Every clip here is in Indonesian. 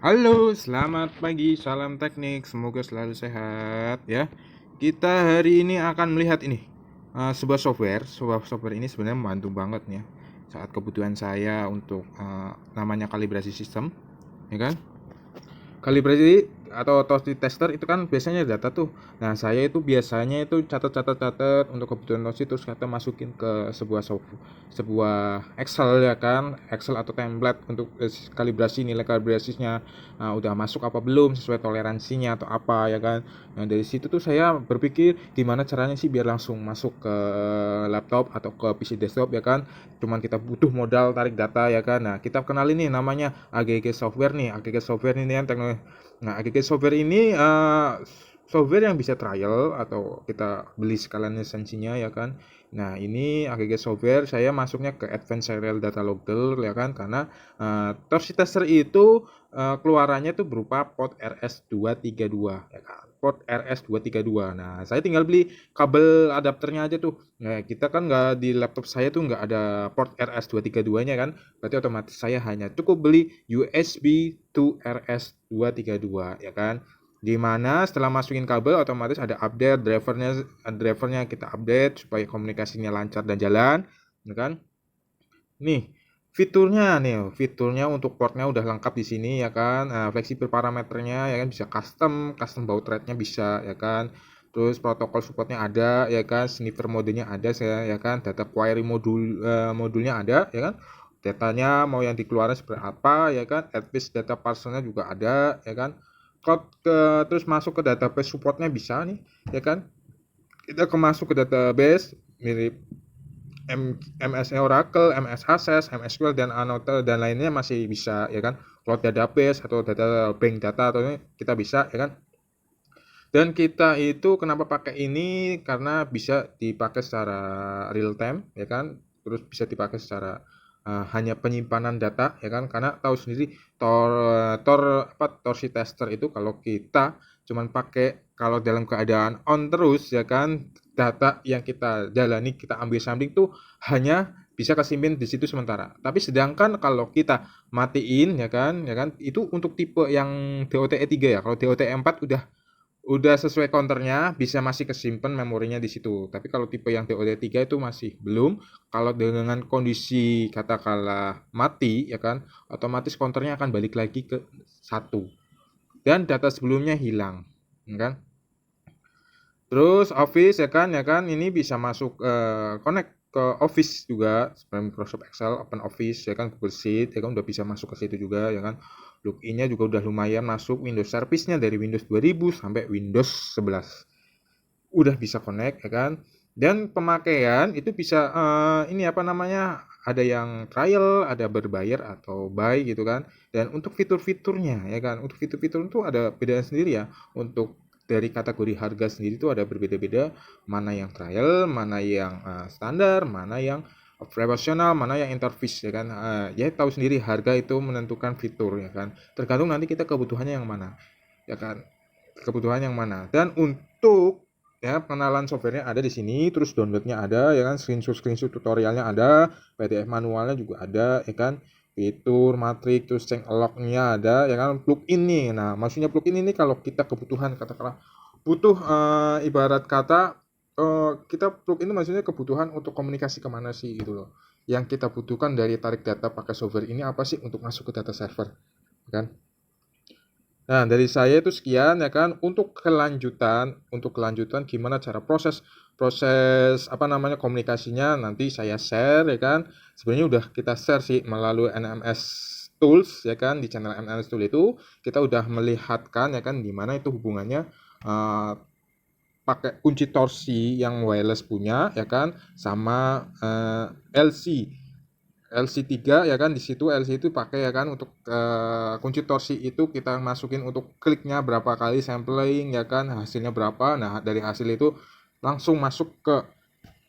Halo, selamat pagi, salam teknik, semoga selalu sehat ya. Kita hari ini akan melihat ini sebuah software ini sebenarnya membantu banget ya saat kebutuhan saya untuk namanya kalibrasi sistem, ya kan? Kalibrasi atau tosti tester itu kan biasanya data tuh. Nah, saya itu biasanya itu catat untuk kebutuhan tosti, terus kata masukin ke sebuah Excel, ya kan, Excel atau template untuk kalibrasi, nilai kalibrasinya udah masuk apa belum, sesuai toleransinya atau apa, ya kan. Nah, dari situ tuh saya berpikir gimana caranya sih biar langsung masuk ke laptop atau ke PC desktop, ya kan. Cuman kita butuh modal tarik data, ya kan. Nah, kita kenalin nih namanya AGG software nih. AGG software ini kan teknologi. Nah, AGG software ini software yang bisa trial atau kita beli sekalian lisensinya, ya kan. Nah, ini AGG software saya masuknya ke Advanced Serial Data Logger, ya kan, karena torsi tester itu keluarannya tuh berupa port RS232, ya kan. Port RS232. Nah, saya tinggal beli kabel adapternya aja tuh. Nah, kita kan nggak, di laptop saya tuh nggak ada port RS232-nya kan. Berarti otomatis saya hanya cukup beli USB to RS232, ya kan. Dimana setelah masukin kabel otomatis ada update drivernya kita update supaya komunikasinya lancar dan jalan, ya kan. Fiturnya untuk portnya udah lengkap di sini, ya kan. Nah, fleksibel parameternya, ya kan, bisa custom baud rate-nya bisa, ya kan. Terus protokol supportnya ada, ya kan. Sniffer modenya ada, ya kan. Data query modulnya ada, ya kan. Datanya mau yang dikeluarkan seperti apa, ya kan. Advanced data parsernya juga ada, ya kan. Terus masuk ke database supportnya bisa nih, ya kan. Kita masuk ke database mirip MS Oracle, MS Access, MS SQL, dan Anote dan lainnya masih bisa, ya kan. Cloud database atau data bank data atau ini kita bisa, ya kan. Dan kita itu kenapa pakai ini, karena bisa dipakai secara real time, ya kan. Terus bisa dipakai secara hanya penyimpanan data, ya kan, karena tahu sendiri torsi tester itu kalau kita cuman pakai kalau dalam keadaan on terus, ya kan, data yang kita jalani kita ambil sampling tuh hanya bisa kesimpan di situ sementara. Tapi sedangkan kalau kita matiin, ya kan, itu untuk tipe yang DOTE 3 ya. Kalau DOTE 4 udah sesuai counternya, bisa masih kesimpan memorinya di situ. Tapi kalau tipe yang DOD3 itu masih belum. Kalau dengan kondisi katakanlah mati, ya kan, otomatis counternya akan balik lagi ke 1 dan data sebelumnya hilang, ya kan. Terus Office, ya kan, ini bisa masuk connect ke Office juga seperti Microsoft Excel, Open Office, ya kan, Google Sheet, ya kan, udah bisa masuk ke situ juga, ya kan. Login-nya juga udah lumayan masuk. Windows Service-nya dari Windows 2000 sampai Windows 11 udah bisa connect, ya kan. Dan pemakaian itu bisa ini apa namanya, ada yang trial, ada berbayar atau buy, gitu kan. Dan untuk fitur-fiturnya, ya kan, untuk fitur-fitur itu ada beda sendiri ya. Untuk dari kategori harga sendiri itu ada berbeda-beda, mana yang trial, mana yang standar, mana yang profesional, mana yang interface, ya kan. Ya tahu sendiri harga itu menentukan fitur, ya kan. Tergantung nanti kita kebutuhannya yang mana, ya kan. Kebutuhan yang mana. Dan untuk ya pengenalan softwarenya ada di sini, terus downloadnya ada, ya kan, screenshot tutorialnya ada, PDF manualnya juga ada, ya kan, fitur matrix, terus change lognya ada, ya kan, plugin nih. Nah, maksudnya plugin ini kalau kita kebutuhan katakanlah butuh ibarat kata kita plugin itu maksudnya kebutuhan untuk komunikasi kemana sih, gitu loh. Yang kita butuhkan dari tarik data pakai software ini apa sih untuk masuk ke data server, kan. Nah, dari saya itu sekian, ya kan. Untuk kelanjutan gimana cara proses proses apa namanya komunikasinya nanti saya share, ya kan. Sebenarnya udah kita share sih melalui NMS Tools, ya kan. Di channel NMS Tools itu kita udah melihatkan, ya kan, gimana itu hubungannya uh, pakai kunci torsi yang wireless punya, ya kan, sama LC LC3, ya kan. Di situ LC itu pakai, ya kan, untuk kunci torsi itu kita masukin untuk kliknya berapa kali sampling, ya kan, hasilnya berapa. Nah, dari hasil itu langsung masuk ke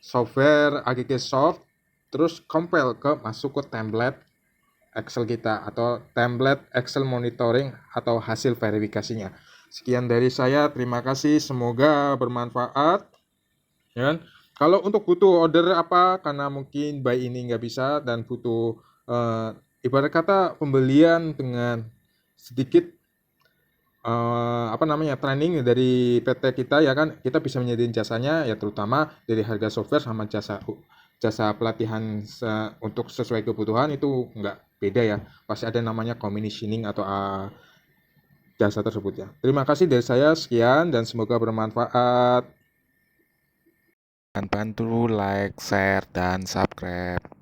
software AGG Soft, terus compile masuk ke template Excel kita atau template Excel monitoring atau hasil verifikasinya. Sekian dari saya, terima kasih, semoga bermanfaat, ya kan. Kalau untuk butuh order apa, karena mungkin buy ini nggak bisa dan butuh ibarat kata pembelian dengan sedikit training dari PT kita, ya kan, kita bisa menyediakan jasanya, ya terutama dari harga software sama jasa jasa pelatihan untuk sesuai kebutuhan itu nggak beda ya, pasti ada namanya commissioning atau jasa tersebut ya. Terima kasih dari saya, sekian dan semoga bermanfaat. Dan bantu like, share, dan subscribe.